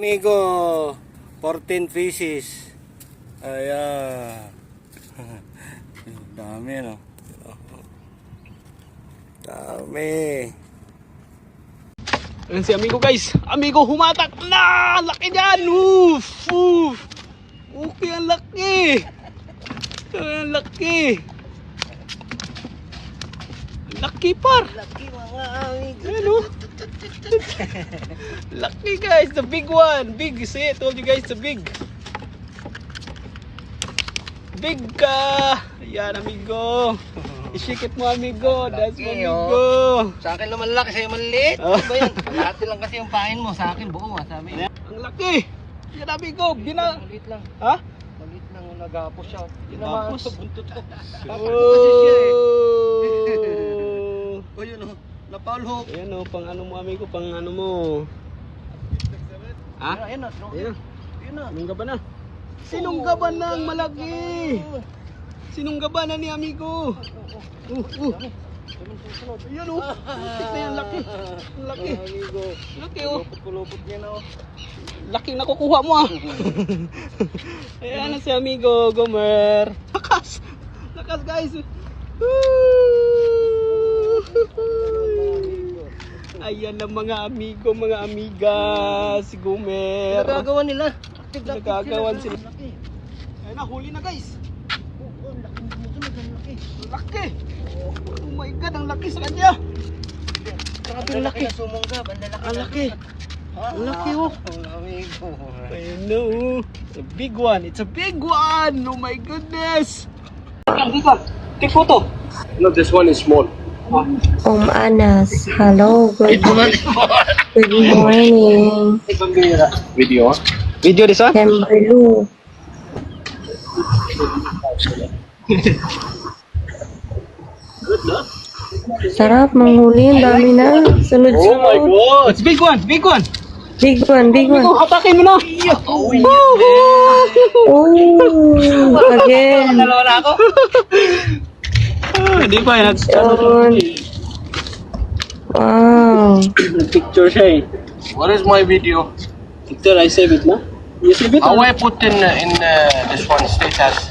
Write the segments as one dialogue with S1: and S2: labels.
S1: Amigo, 14 pieces. Ayan. Dami, no? Dami.
S2: Ayan si amigo, guys. Amigo, humatak na! Laki niyan! Oof! Oof! Okay, ang laki! Ang laki! Laki par!
S1: Laki mga amigo.
S2: Ayan, oh. Laki, guys. The big one. Big. See, I told you guys, the big. Big ka! Ayan, amigo. Isikit mo, amigo. That's mo,
S1: Laki,
S2: amigo.
S1: Sa akin naman laki, sa'yo maliit.
S2: Oh.
S1: Ano ba yan? Kalahati lang kasi yung pain mo. Sa akin buo, sabi.
S2: Ang laki! Yan, amigo.
S1: Maliit lang.
S2: Ha?
S1: Maliit lang, nagapos siya. Yun
S2: Nagapos?
S1: naman sa buntot ko.
S2: Oh!
S1: O yun o, napalhok.
S2: Ayan o, pang ano mo, amigo, pang ano mo. Ha?
S1: Ayan na,
S2: Ayan na.
S1: Ayan na.
S2: Sinunggaban na. Sinunggaban na ang malaki. Sinunggaban na ni amigo. Ayan o. Putik na yan, laki. Ang laki.
S1: Amigo.
S2: Laki o.
S1: Kulupot niya na o.
S2: Laki nakukuha mo ah. Ayan na si amigo, Gomer. Lakas. Lakas, guys. Ayan na mga amigo, mga amiga. Si Gomer.
S1: Nagagawa nila.
S2: Nagagawan sila. Ayan na, huli na, guys.
S1: Ang laki mo sunod, ang laki.
S2: Ang laki. Oh my God, ang laki sa kanya. Grabe, ang laki.
S1: Sumunggab, ang lalaki.
S2: Ang laki. Ang laki oh.
S1: Amigo.
S2: I know. It's a big one. It's a big one. Oh my goodness. Dito. Take photo.
S3: No, this one is small.
S4: Anas, hello, good morning.
S3: Video.
S2: Video this one?
S4: Kembrelu. Sarap manghuli, ang dami na.
S2: Oh my
S4: Sunod-sunod.
S2: God. It's big one. Big one.
S4: Big one, big one.
S2: Oh, hatakin mo na.
S4: Oh, again.
S2: Dalawa na ako. Hindi pa yan.
S4: Yun. Wow.
S2: Picture siya eh.
S3: What is my video?
S2: Picture, I save it na. You save it?
S3: How I put in this one status?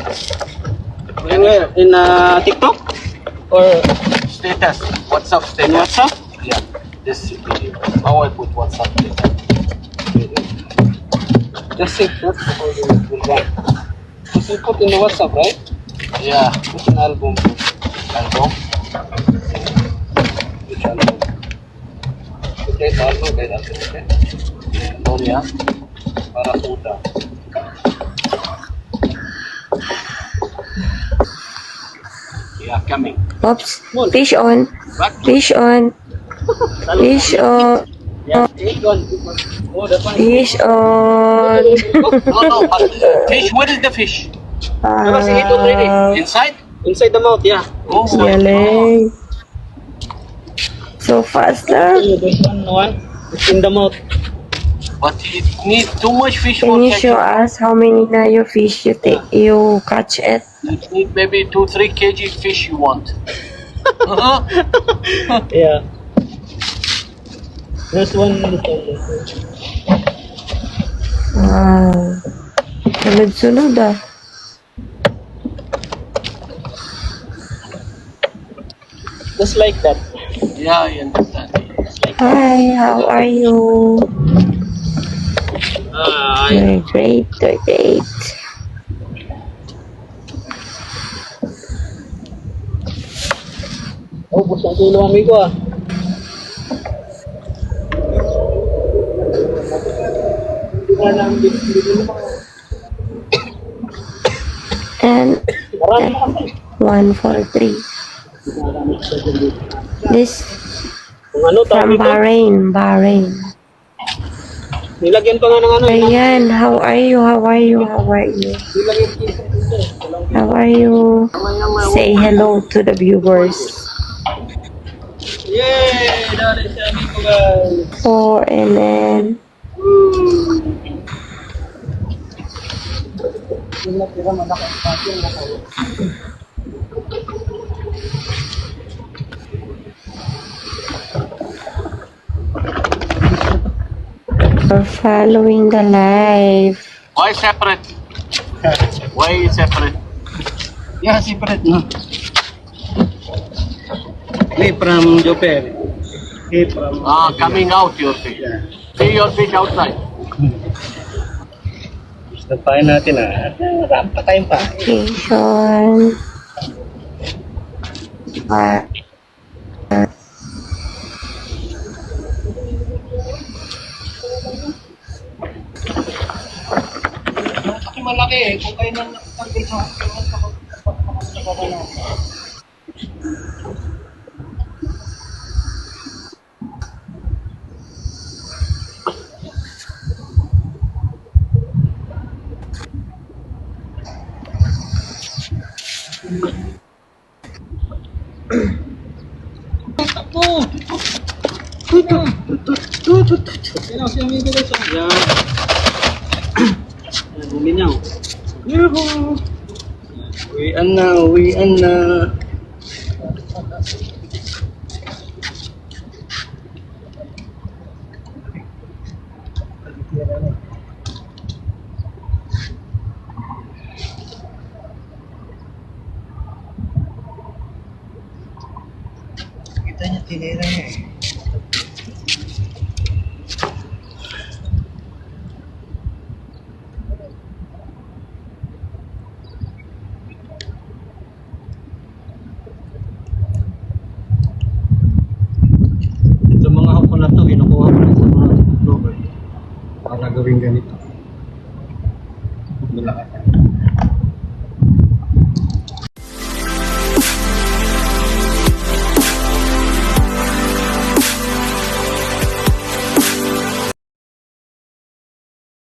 S2: Where? In TikTok? Or
S3: Status. WhatsApp
S2: in
S3: status.
S2: WhatsApp?
S3: Yeah. This video. How I put WhatsApp status?
S2: Just save that. Just put in the WhatsApp, right?
S3: Yeah.
S2: It's an album.
S3: Album. Which album? Okay, album. Okay, album. Okay. Gloria. Barakuda. Yeah, coming.
S4: Oops. Fish on. Fish on. Fish on.
S2: Yeah, big one. Oh, that one.
S4: Fish on.
S3: No, but fish. Where is the fish? Inside?
S2: Inside the mouth, yeah.
S3: Oh,
S4: Galing. So fast na.
S2: This one. It's in the mouth.
S3: but it needs too much fish for
S4: Can you show
S3: catching.
S4: us how many na your fish you catch it?
S3: It need maybe 2-3 kg fish you want.
S2: Yeah. This one.
S4: Wow. Sunod-sunod ah.
S2: Just like that.
S3: Yeah, I understand.
S4: Hi, how are you? You're great, you're great.
S2: Oh, busang kilo amigo ah.
S4: And 143. This
S2: Kung ano tawag
S4: from
S2: ito?
S4: Bahrain.
S2: Nilagyan pa nga ng ano.
S4: Ayan, how are you? How are you? How are you? How are you? Say hello to the viewers.
S2: Yay! Dali si amigo guys.
S4: 4 and then following the live.
S3: Why separate? Why separate?
S1: Yeah, separate, no? Me from Joper. He from...
S3: Coming out your fish.
S1: Yeah.
S3: See your fish outside.
S1: Napain natin patayin pa.
S4: Location.
S1: Kasi malaki eh. Kung kayo nang nakatanggal sa baba na.
S2: Yan si amigo guys. Yan. Yan, buminyaw.
S1: Yuhu! Uwian na, uwian na. Kita niya, tinira niya eh.
S2: Ito mga hapon na to, kinukuha ko na sa mga vlogger para gawing ganito.